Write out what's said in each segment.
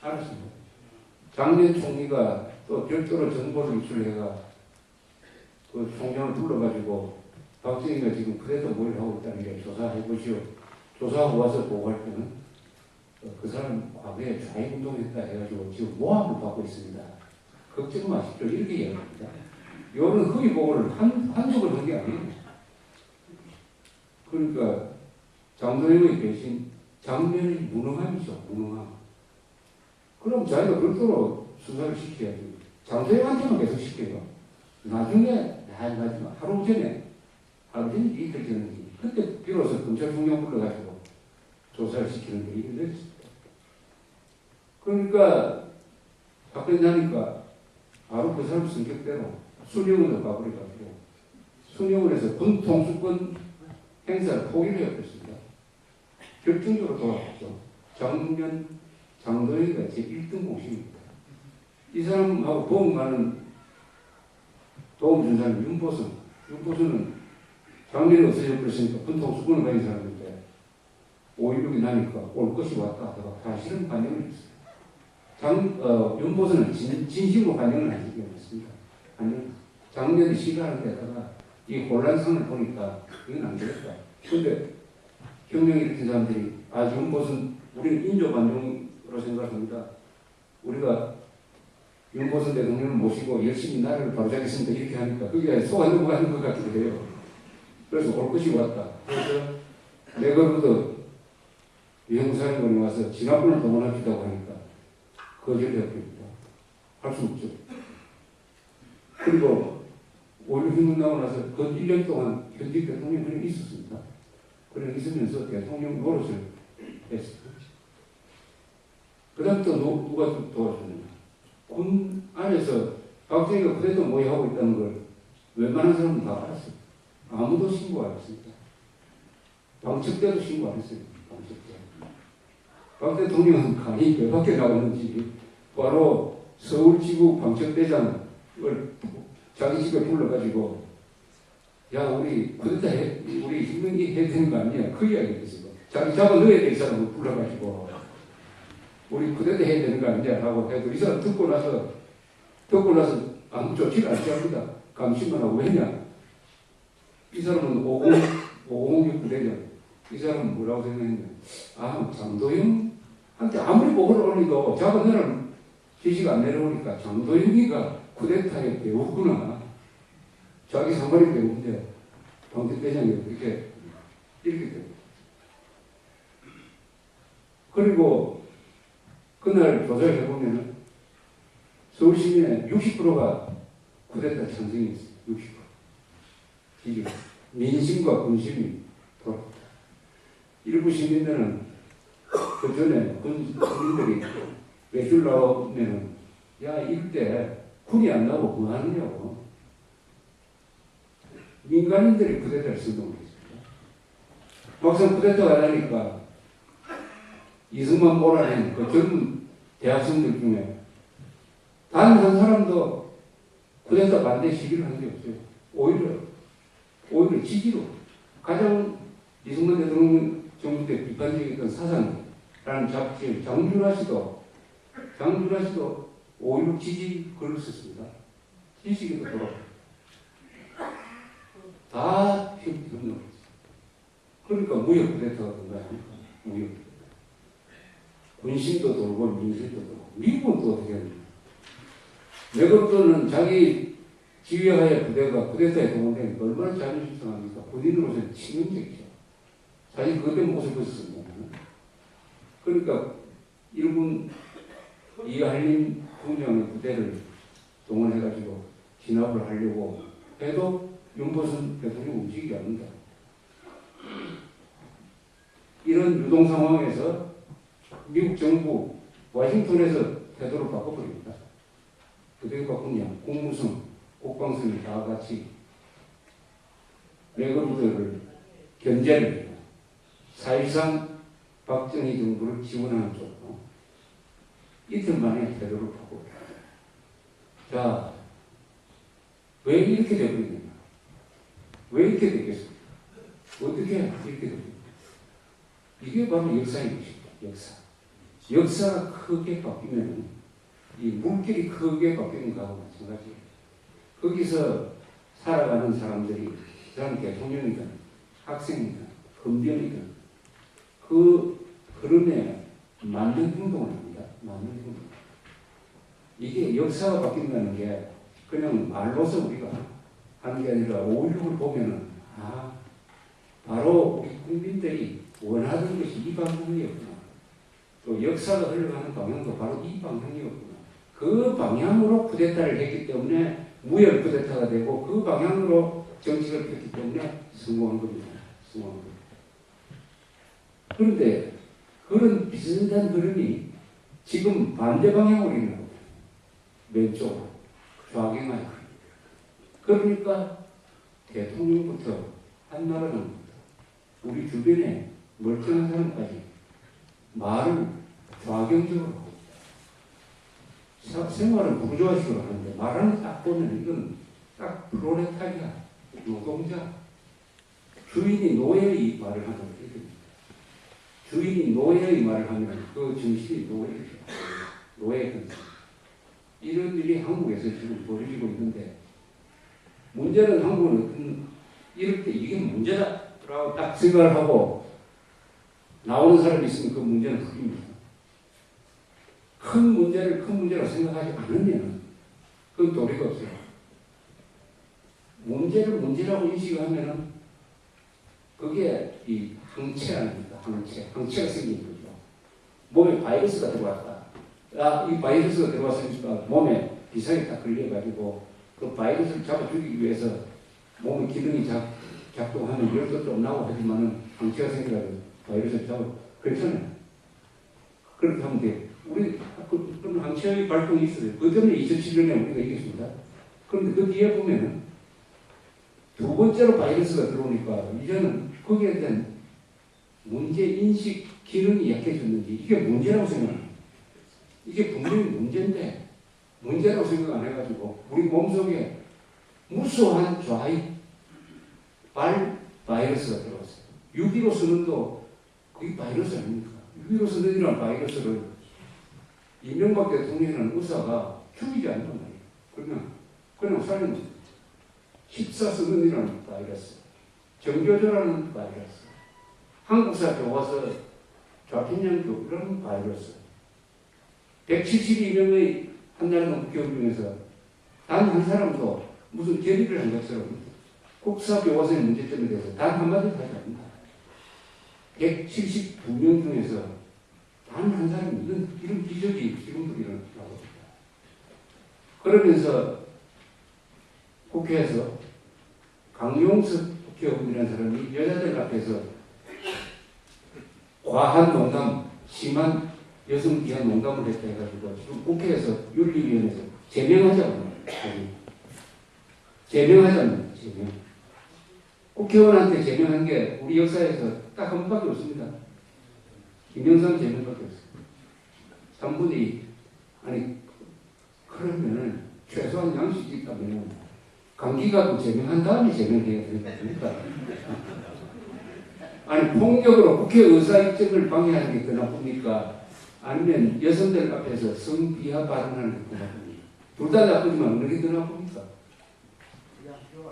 알았습니다. 장년 총리가 또 별도로 정보를 입수해가 그 총장을 불러가지고 박정희가 지금 그래도 뭘 하고 있다는 게 조사해 보시오. 조사하고 와서 보고할 때는 그 사람 과거에 좌익운동했다 해가지고 지금 모함을 받고 있습니다. 걱정 마십시오. 이렇게 이야기합니다. 이런 허위 보고를 한쪽을 한 게 아니에요. 그러니까 장도영의 대신 장면이 무능함이죠. 무능함. 그럼 자기가 별도로 수사를 시켜야지. 장도영한테만 계속 시켜요. 나중에 하루 전에 이틀 전에 그때 비로소 검찰총장 불러가지고 조사를 시키는 게 이게 됐습니다. 그러니까 사건이 나니까 바로 그 사람 성격대로 순영으로 가버려가지고 순영을해서 군 통수권 행사를 포기를 해버렸습니다. 결정적으로 돌아왔죠. 장도영이가 제1등 공신입니다. 이 사람하고 보험가는 도움준 사람 윤보선은 작년에 없어져 버렸으니까 군 통수권을 가진 사람인데 5.16이 나니까 올 것이 왔다 하다가 사실은 반영을 했어요. 윤보선은 진심으로 반영을 하지 않았습니다. 작년에 시가하는 데다가 이 혼란상을 보니까 이건 안 되겠다. 그런데 혁명이 일으킨 사람들이 윤보선 우리는 인조반영으로 생각합니다. 우리가 윤보선 대통령을 모시고 열심히 나라를 바로잡겠습니다. 이렇게 하니까 그게 속아 넘어가는 것 같기도 해요. 그래서 올 것이 왔다. 그래서 내가부터 유형사령관이 와서 진화군을 동원하겠다고 하니까 거절해버립니다. 할 수 없죠. 그리고 5.16 혁명 나고 나서 그 1년 동안 현직 대통령이 그냥 있었습니다. 그냥 있으면서 대통령 노릇을 했습니다. 그 다음 또 누가 도와줬느냐. 군 안에서 박정희가 그래도 모의하고 있다는 걸 웬만한 사람은 다 알았어요. 아무도 신고 안 했습니다. 방첩 때도 신고 안 했어요. 방첩 때. 박 대통령은 간이 몇 밖에 나오는지 바로 서울지구 방첩대장을 자기 집에 불러가지고 야 우리 그랬다 해 우리 혁명이 해야 되는 거 아니야 그 이야기를 했어요. 자기 잡아 넣어야 될 사람을 불러가지고 우리 그대로 해야 되는 거 아니냐 라고 해도 이 사람 듣고 나서 아무 조치를 안 취합니다. 감시만 하고. 왜냐 이 사람은 506 부대장 이 사람은 뭐라고 생각했냐 장도영한테 아무리 보고를 올리도 자꾸 너는 지시가 안 내려오니까 장도영이가 쿠데타의 배우구나. 자기 상관이 배우인데 방첩대장이 이렇게 됩니다. 그리고 그날 조사를 해보면 서울시민의 60%가 쿠데타 찬성이 있어요. 60%. 지지. 민심과 군심이 돌아왔다. 일부 시민들은 그 전에 군인들이 외출 나오면은 야 이때 군이 안 나오고 뭐 하느냐고. 민간인들이 쿠데타를 선동했습니다. 막상 쿠데타가 안 하니까 이승만 몰아낸 그 젊은 대학생들 중에 단 한 사람도 쿠데타 반대 시위를 한 적이 없어요. 오히려 지지로 가장 이승만 대통령 정부 때 비판적이었던 사상이라는 잡지에 장준하 씨도 5.16 지지 글을 썼습니다. 지식에도 돌아가요. 다 협력했어요. 그러니까 무역 쿠데타가 된 거 아닙니까? 무역. 군심도 돌고 민심도 돌고. 미국은 또 어떻게 합니까? 외국도는 자기 지휘하에 부대가 쿠데타에 동원되니까 얼마나 자존심 상합니까? 군인으로서는 치명적이죠. 사실 그것 때문에 옷을 벗었습니다. 그러니까 일본 이한림 부장의 부대를 동원해가지고 진압을 하려고 해도 윤보선 대통령이 움직이지 않는다. 이런 유동 상황에서 미국 정부 워싱턴에서 태도를 바꿔버립니다. 어떻게 바꾸냐. 국무성, 국방성이 다 같이 레거부들을 견제를 해요. 사실상 박정희 정부를 지원하는 쪽으로 이틀 만에 태도를 바꿔버려요. 자, 왜 이렇게 되버리냐. 왜 이렇게 되겠습니까? 어떻게 이렇게 됩니까? 이게 바로 역사인 것입니다. 역사. 역사가 크게 바뀌면 이 물길이 크게 바뀌는 거하고 마찬가지예요. 거기서 살아가는 사람들이 그 사람 대통령이든 학생이든 헌병이든 그 흐름에 맞는 행동을 합니다. 맞는 행동. 이게 역사가 바뀐다는 게 그냥 말로서 우리가 하는 게 아니라 5.16을 보면은 바로 우리 국민들이 원하던 것이 이 방향이었구나. 또 역사가 흘러가는 방향도 바로 이 방향이었구나. 그 방향으로 쿠데타를 했기 때문에 무혈 쿠데타가 되고 그 방향으로 정책을 폈기 때문에 성공한 겁니다. 성공한 겁니다. 그런데 그런 비슷한 흐름이 지금 반대 방향으로 있는 거예요. 왼쪽으로 좌경화요. 그러니까 대통령부터 한나라는 우리 주변에 멀쩡한 사람까지 말을 좌경적으로 하고 생활은 부르주아식으로 하는데 말하는 거 딱 보면 이건 딱 프롤레타리아, 노동자, 주인이 노예의 말을 하는 거예요. 주인이 노예의 말을 하면 그 정신이 노예죠. 노예. 이런 일이 한국에서 지금 벌어지고 있는데 문제는 한국은 이럴 때 이게 문제다라고 딱 생각을 하고 나오는 사람이 있으면 그 문제는 풀립니다. 큰 문제를 큰 문제라고 생각하지 않으면 그건 도리가 없어요. 문제를 문제라고 인식하면은 그게 이 항체 아닙니까? 항체가 생기는 거죠. 몸에 바이러스가 들어왔다. 이 바이러스가 들어왔으니까 몸에 비상이 딱 걸려가지고 그 바이러스를 잡아 죽이기 위해서 몸의 기능이 작동하는 열도 좀 나고 하지만은 항체가 생겨가지고 바이러스를 잡아 괜찮아요. 그렇게 하면 돼요. 우리 그런 항체의 발동이 있어요. 그 때문에 2007년에 우리가 이겼습니다. 그런데 그 뒤에 보면은 두 번째로 바이러스가 들어오니까 이제는 거기에 대한 문제인식 기능이 약해졌는지 이게 문제라고 생각합니다. 이게 분명히 문제인데 문제라고 생각 안 해가지고 우리 몸속에 무수한 좌익 바이러스가 들어왔어요. 유기로서는도 그게 바이러스 아닙니까? 유기로서는이라는 바이러스를 이명박 대통령이라는 의사가 죽이지 않는 말이에요. 그냥 살린 거예요. 십사선언이라는 바이러스, 정교조라는 바이러스, 한국사 교과서 좌편향교 이런 바이러스, 172명의 한나라 국회의원 중에서 단 한 사람도 무슨 결의를 한 것처럼 국사 교과서의 문제점에 대해서 단 한마디도 하지 않는다. 172명 중에서 단 한 사람이 이런 기적이 지금도 일어나고 있다. 그러면서 국회에서 강용석 국회의원이라는 사람이 여자들 앞에서 과한 농담, 심한 여성 비하 농담을 했다 해가지고 지금 국회에서 윤리위원회에서 제명하자고 제명하자는 제명. 국회의원한테 제명한 게 우리 역사에서 딱 한 번밖에 없습니다. 김영삼 제명밖에 없어요. 3분의 2. 아니 그러면은 최소한 양식이 있다면 감기가도 제명한 다음에 제명해야 되니까. 아니 폭력으로 국회의사 입장을 방해하는 게 더 나쁩니까? 아니면 여성들 앞에서 성비하 발언하는 게 더 나쁩니까? 둘 다 나쁘지만 어느 게 더 나쁩니까?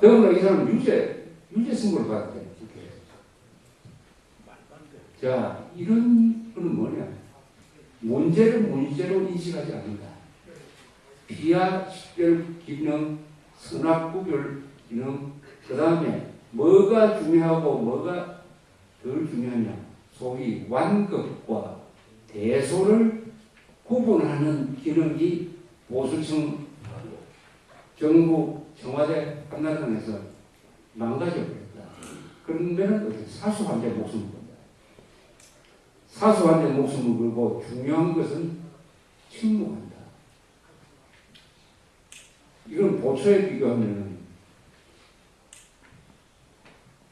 더구나 이 사람은 유죄 선고를 받았대요. 자, 이런 거는 뭐냐? 문제를 문제로 인식하지 않는다. 비하, 식별, 기능, 선악, 구별, 기능, 그 다음에 뭐가 중요하고 뭐가 덜 중요하냐. 소위 완급과 대소를 구분하는 기능이 보수층, 정부, 청와대, 한나라당에서 망가져버렸다. 그러면 사소한 데 목숨을 건다. 사소한 데 목숨을 걸고 중요한 것은 침묵한다. 이건 보초에 비교하면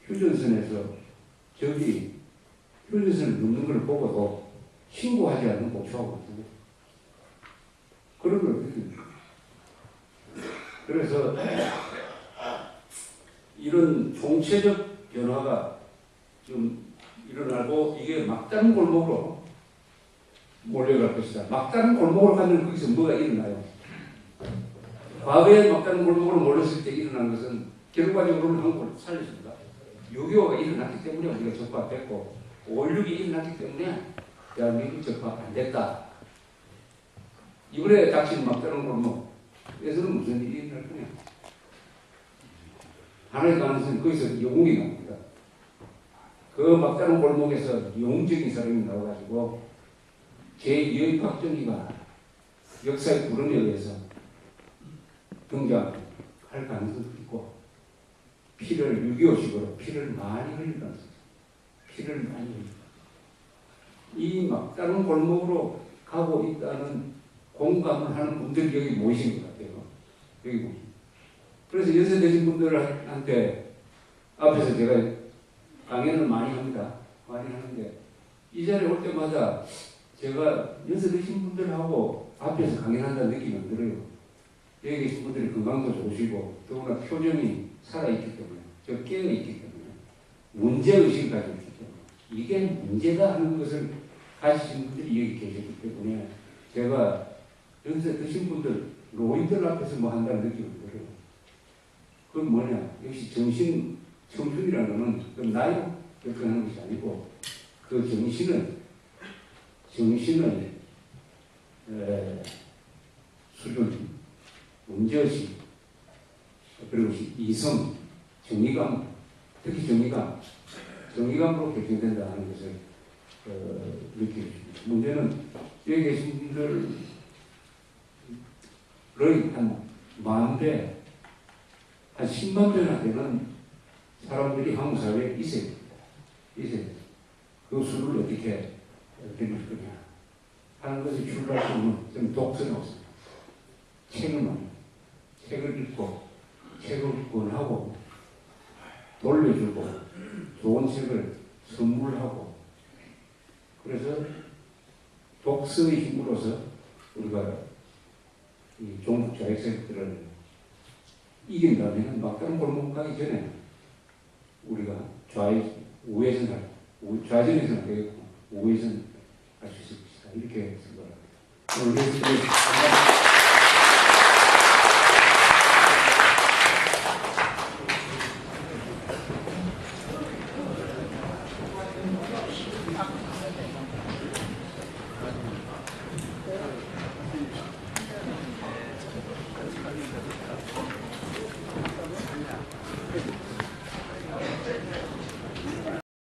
휴전선에서 저기 휴전선을 눕는 걸 보고도 신고하지 않는 보초하고 같은 그런 걸 느낍니다. 그래서 이런 총체적 변화가 좀 일어나고 이게 막다른 골목으로 몰려갈 것이다. 막다른 골목으로 가면 거기서 뭐가 일어나요? 과거에 막다른 골목으로 몰렸을 때 일어난 것은 결과적으로는 한국을 살렸습니다. 6.25가 일어났기 때문에 우리가 적합했고 5.16이 일어났기 때문에 대한민국 적합 안 됐다. 이번에 닥친 막다른 골목에서는 무슨 일이 일어날 거냐? 하나의 가능성은 거기서 영웅이 나옵니다. 그 막다른 골목에서 영웅적인 사람이 나와가지고 제2의 박정희가 역사의 구름에 의해서 등장할 가능성도 있고 피를 6.25식으로 피를 많이 흘릴 가능성이 있습니다. 피를 많이 흘립니다. 이 막다른 골목으로 가고 있다는 공감을 하는 분들이 여기 모이신 것 같아요. 여기 모이신. 그래서 연세 되신 분들한테 앞에서 제가 강연을 많이 합니다. 많이 하는데 이 자리에 올 때마다 제가 연세 드신 분들하고 앞에서 강연한다는 느낌이 안 들어요. 여기 계신 분들이 건강도 좋으시고 더구나 표정이 살아있기 때문에 저 깨어있기 때문에 문제의식을 가지고 있기 때문에 이게 문제다 하는 것을 가지신 분들이 여기 계셨기 때문에 제가 연세 드신 분들 노인들 앞에서 뭐 한다는 느낌이 들어요. 그건 뭐냐? 역시 정신 청춘이라는 것은 그 나이 결정하는 것이 아니고 그 정신의 수준, 문제의식, 그리고 이성, 정의감, 특히 정의감으로 결정된다 하는 것을 느끼고 있습니다. 문제는 여기 계신 분들의 한 10,000배, 한 10만 배나 되는 사람들이 한국 사회에 있어야 됩니다. 그 수를 어떻게 드릴 거냐 하는 것을 출발할 수 있는 좀 독서는 없습니다. 책을 읽고 책을 권하고 돌려주고 좋은 책을 선물하고 그래서 독서의 힘으로서 우리가 이 종북 좌익 세력들을 이긴다면 막다른 골목 가기 전에 우리가 좌회전에서는 안 되겠고 우회전 할 수 있을 것이다. 이렇게 생각합니다. 오늘